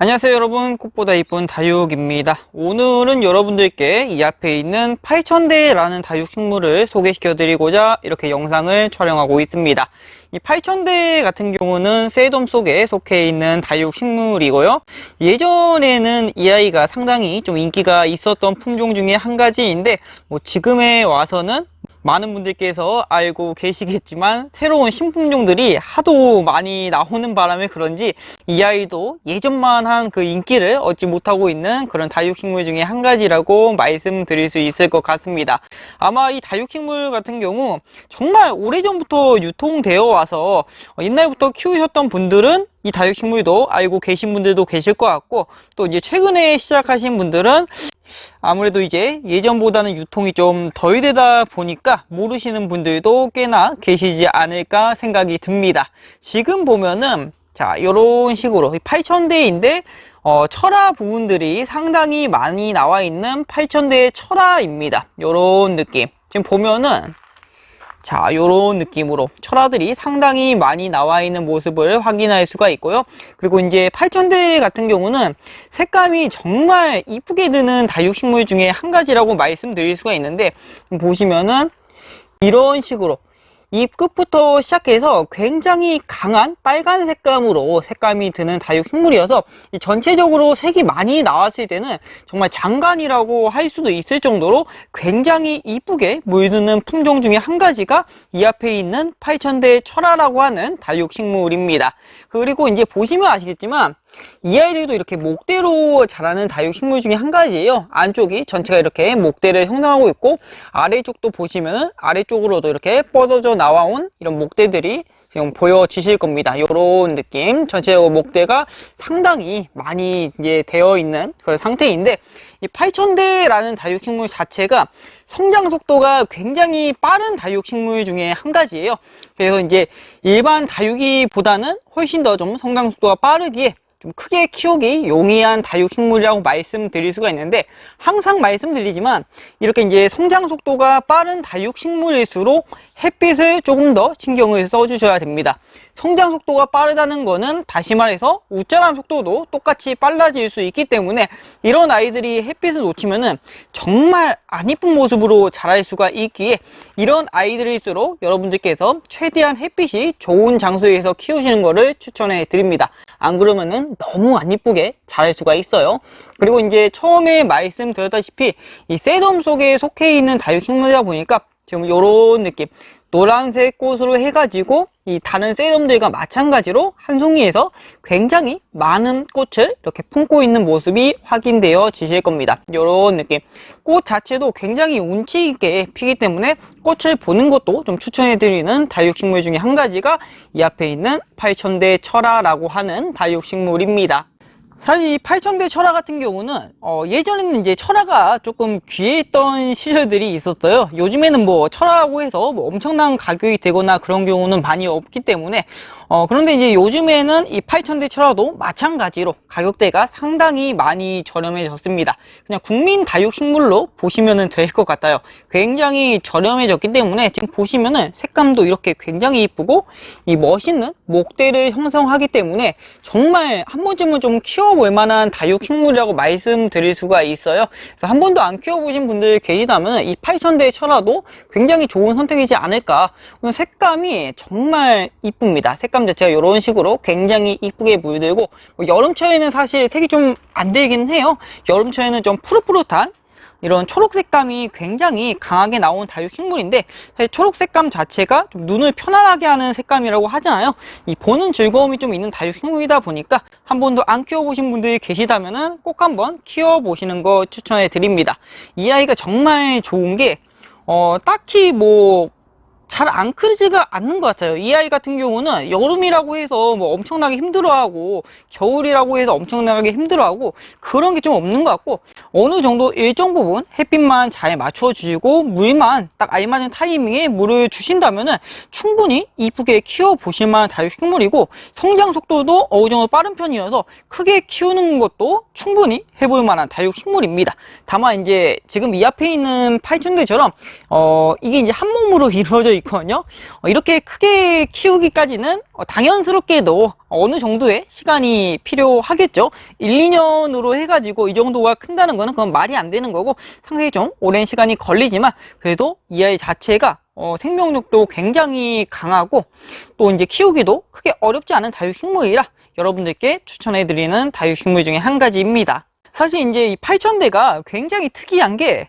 안녕하세요 여러분, 꽃보다 이쁜 다육입니다. 오늘은 여러분들께 이 앞에 있는 8000대라는 다육식물을 소개시켜 드리고자 이렇게 영상을 촬영하고 있습니다. 이 8000대 같은 경우는 셋돔 속에 속해 있는 다육식물이고요. 예전에는 이 아이가 상당히 좀 인기가 있었던 품종 중에 한 가지인데 지금에 와서는 많은 분들께서 알고 계시겠지만 새로운 신품종들이 하도 많이 나오는 바람에 그런지 이 아이도 예전만한 그 인기를 얻지 못하고 있는 그런 다육식물 중에 한 가지라고 말씀드릴 수 있을 것 같습니다. 아마 이 다육식물 같은 경우 정말 오래전부터 유통되어 와서 옛날부터 키우셨던 분들은 이 다육식물도 알고 계신 분들도 계실 것 같고, 또 이제 최근에 시작하신 분들은 아무래도 이제 예전보다는 유통이 좀 덜 되다 보니까 모르시는 분들도 꽤나 계시지 않을까 생각이 듭니다. 지금 보면은 자, 이런 식으로 8000대인데 철화 부분들이 상당히 많이 나와 있는 8000대의 철화입니다. 이런 느낌. 지금 보면은 자, 요런 느낌으로 철화들이 상당히 많이 나와 있는 모습을 확인할 수가 있고요. 그리고 이제 8000대 같은 경우는 색감이 정말 이쁘게 드는 다육식물 중에 한 가지라고 말씀드릴 수가 있는데, 보시면은 이런 식으로 잎 끝부터 시작해서 굉장히 강한 빨간 색감으로 색감이 드는 다육식물이어서 이 전체적으로 색이 많이 나왔을 때는 정말 장관이라고 할 수도 있을 정도로 굉장히 이쁘게 물드는 품종 중에 한 가지가 이 앞에 있는 8000대 철화라고 하는 다육식물입니다. 그리고 이제 보시면 아시겠지만 이 아이들도 이렇게 목대로 자라는 다육식물 중에 한 가지예요. 안쪽이 전체가 이렇게 목대를 형성하고 있고, 아래쪽도 보시면은 아래쪽으로도 이렇게 뻗어져 나와온 이런 목대들이 지금 보여지실 겁니다. 이런 느낌. 전체적으로 목대가 상당히 많이 이제 되어 있는 그런 상태인데, 이 8000대라는 다육식물 자체가 성장 속도가 굉장히 빠른 다육식물 중에 한 가지예요. 그래서 이제 일반 다육이보다는 훨씬 더 좀 성장 속도가 빠르기에 좀 크게 키우기 용이한 다육식물이라고 말씀드릴 수가 있는데, 항상 말씀드리지만 이렇게 이제 성장 속도가 빠른 다육식물일수록 햇빛을 조금 더 신경을 써주셔야 됩니다. 성장 속도가 빠르다는 거는 다시 말해서 웃자람 속도도 똑같이 빨라질 수 있기 때문에 이런 아이들이 햇빛을 놓치면은 정말 안 이쁜 모습으로 자랄 수가 있기에 이런 아이들일수록 여러분들께서 최대한 햇빛이 좋은 장소에서 키우시는 것을 추천해 드립니다. 안 그러면은 너무 안 이쁘게 자랄 수가 있어요. 그리고 이제 처음에 말씀드렸다시피 이 셋돔 속에 속해 있는 다육식물이다 보니까 지금 이런 느낌, 노란색 꽃으로 해가지고 이 다른 셋돔들과 마찬가지로 한 송이에서 굉장히 많은 꽃을 이렇게 품고 있는 모습이 확인되어 지실 겁니다. 이런 느낌. 꽃 자체도 굉장히 운치 있게 피기 때문에 꽃을 보는 것도 좀 추천해드리는 다육식물 중에 한 가지가 이 앞에 있는 8000대 철화라고 하는 다육식물입니다. 사실 이 8000대 철화 같은 경우는 예전에는 이제 철화가 조금 귀했던 시절들이 있었어요. 요즘에는 뭐 철화라고 해서 뭐 엄청난 가격이 되거나 그런 경우는 많이 없기 때문에 그런데 이제 요즘에는 이 8000대 철화도 마찬가지로 가격대가 상당히 많이 저렴해졌습니다. 그냥 국민 다육식물로 보시면 될 것 같아요. 굉장히 저렴해졌기 때문에 지금 보시면은 색감도 이렇게 굉장히 이쁘고 이 멋있는 목대를 형성하기 때문에 정말 한 번쯤은 좀 키워볼 만한 다육식물이라고 말씀드릴 수가 있어요. 그래서 한 번도 안 키워보신 분들 계시다면 이 8000대 철화도 굉장히 좋은 선택이지 않을까. 색감이 정말 이쁩니다. 색감 자체가 이런 식으로 굉장히 이쁘게 물들고, 여름철에는 사실 색이 좀 안 들긴 해요. 여름철에는 좀 푸릇푸릇한 이런 초록 색감이 굉장히 강하게 나온 다육식물인데, 사실 초록 색감 자체가 좀 눈을 편안하게 하는 색감이라고 하잖아요. 이 보는 즐거움이 좀 있는 다육식물이다 보니까 한 번도 안 키워보신 분들이 계시다면 꼭 한번 키워보시는 거 추천해 드립니다. 이 아이가 정말 좋은 게 딱히 뭐 잘 안 크지가 않는 것 같아요. 이 아이 같은 경우는 여름이라고 해서 뭐 엄청나게 힘들어하고 겨울이라고 해서 엄청나게 힘들어하고 그런 게 좀 없는 것 같고, 어느 정도 일정 부분 햇빛만 잘 맞춰주시고 물만 딱 알맞은 타이밍에 물을 주신다면은 충분히 이쁘게 키워보실 만한 다육식물이고, 성장 속도도 어느 정도 빠른 편이어서 크게 키우는 것도 충분히 해볼 만한 다육식물입니다. 다만 이제 지금 이 앞에 있는 8000대처럼 이게 이제 한 몸으로 이루어져 있거든요. 이렇게 크게 키우기까지는 당연스럽게도 어느 정도의 시간이 필요하겠죠. 1, 2년으로 해가지고 이 정도가 큰다는 거는 그건 말이 안 되는 거고 상당히 좀 오랜 시간이 걸리지만 그래도 이 아이 자체가 생명력도 굉장히 강하고 또 이제 키우기도 크게 어렵지 않은 다육식물이라 여러분들께 추천해드리는 다육식물 중에 한 가지입니다. 사실 이제 이 8000대가 굉장히 특이한 게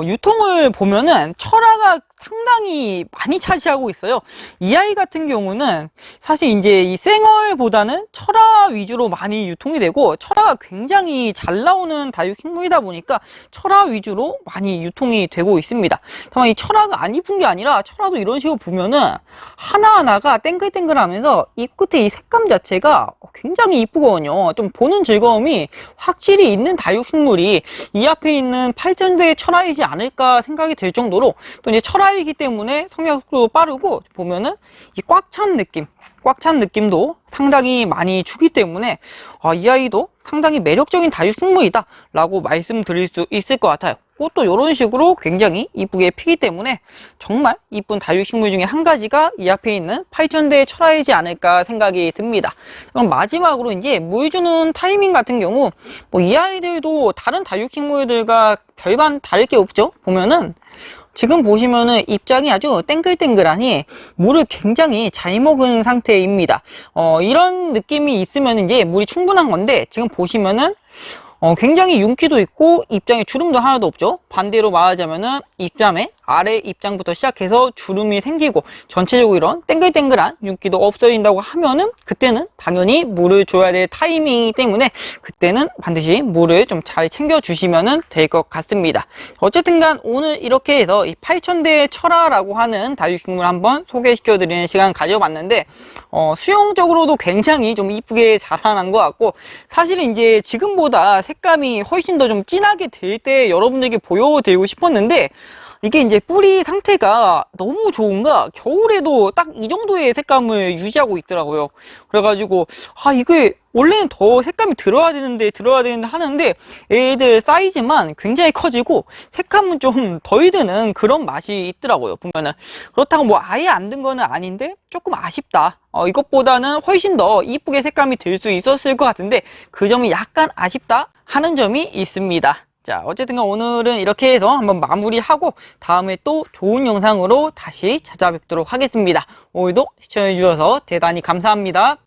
유통을 보면은 철화가 상당히 많이 차지하고 있어요. 이 아이 같은 경우는 사실 이제 이 생얼보다는 철화 위주로 많이 유통이 되고 철화가 굉장히 잘 나오는 다육식물이다 보니까 철화 위주로 많이 유통이 되고 있습니다. 다만 이 철화가 안 이쁜 게 아니라 철화도 이런 식으로 보면은 하나하나가 땡글땡글하면서 잎 끝에 이 색감 자체가 굉장히 이쁘거든요. 좀 보는 즐거움이 확실히 있는 다육식물이 이 앞에 있는 8000대의 철화이지 않을까 생각이 들 정도로 또 이제 철화이기 때문에 성장 속도도 빠르고 보면은 이 꽉 찬 느낌, 꽉 찬 느낌도 상당히 많이 주기 때문에 이 아이도 상당히 매력적인 다육식물이다 라고 말씀드릴 수 있을 것 같아요. 꽃도 이런 식으로 굉장히 이쁘게 피기 때문에 정말 이쁜 다육식물 중에 한 가지가 이 앞에 있는 8000대의 철화이지 않을까 생각이 듭니다. 그럼 마지막으로 이제 물 주는 타이밍 같은 경우 이 아이들도 다른 다육식물들과 별반 다를 게 없죠. 보면은 지금 보시면은 입장이 아주 땡글땡글하니 물을 굉장히 잘 먹은 상태입니다. 이런 느낌이 있으면 이제 물이 충분한 건데 지금 보시면은 굉장히 윤기도 있고 입장에 주름도 하나도 없죠. 반대로 말하자면은 입장에 아래 입장부터 시작해서 주름이 생기고 전체적으로 이런 땡글땡글한 윤기도 없어진다고 하면은 그때는 당연히 물을 줘야 될 타이밍이기 때문에 그때는 반드시 물을 좀 잘 챙겨 주시면 될 것 같습니다. 어쨌든 간 오늘 이렇게 해서 이 8000대 철화라고 하는 다육식물 한번 소개시켜 드리는 시간 가져봤는데 수영적으로도 굉장히 좀 이쁘게 자라난 것 같고 사실은 이제 지금보다 색감이 훨씬 더 좀 진하게 될 때 여러분들께 보여드리고 싶었는데 이게 이제 뿌리 상태가 너무 좋은가 겨울에도 딱 이 정도의 색감을 유지하고 있더라고요. 그래가지고 이게 원래는 더 색감이 들어야 되는데 하는데 애들 사이즈만 굉장히 커지고 색감은 좀 덜 드는 그런 맛이 있더라고요. 보면은 그렇다고 뭐 아예 안 든 거는 아닌데 조금 아쉽다. 이것보다는 훨씬 더 이쁘게 색감이 될 수 있었을 것 같은데 그 점이 약간 아쉽다 하는 점이 있습니다. 자, 어쨌든 오늘은 이렇게 해서 한번 마무리하고 다음에 또 좋은 영상으로 다시 찾아뵙도록 하겠습니다. 오늘도 시청해주셔서 대단히 감사합니다.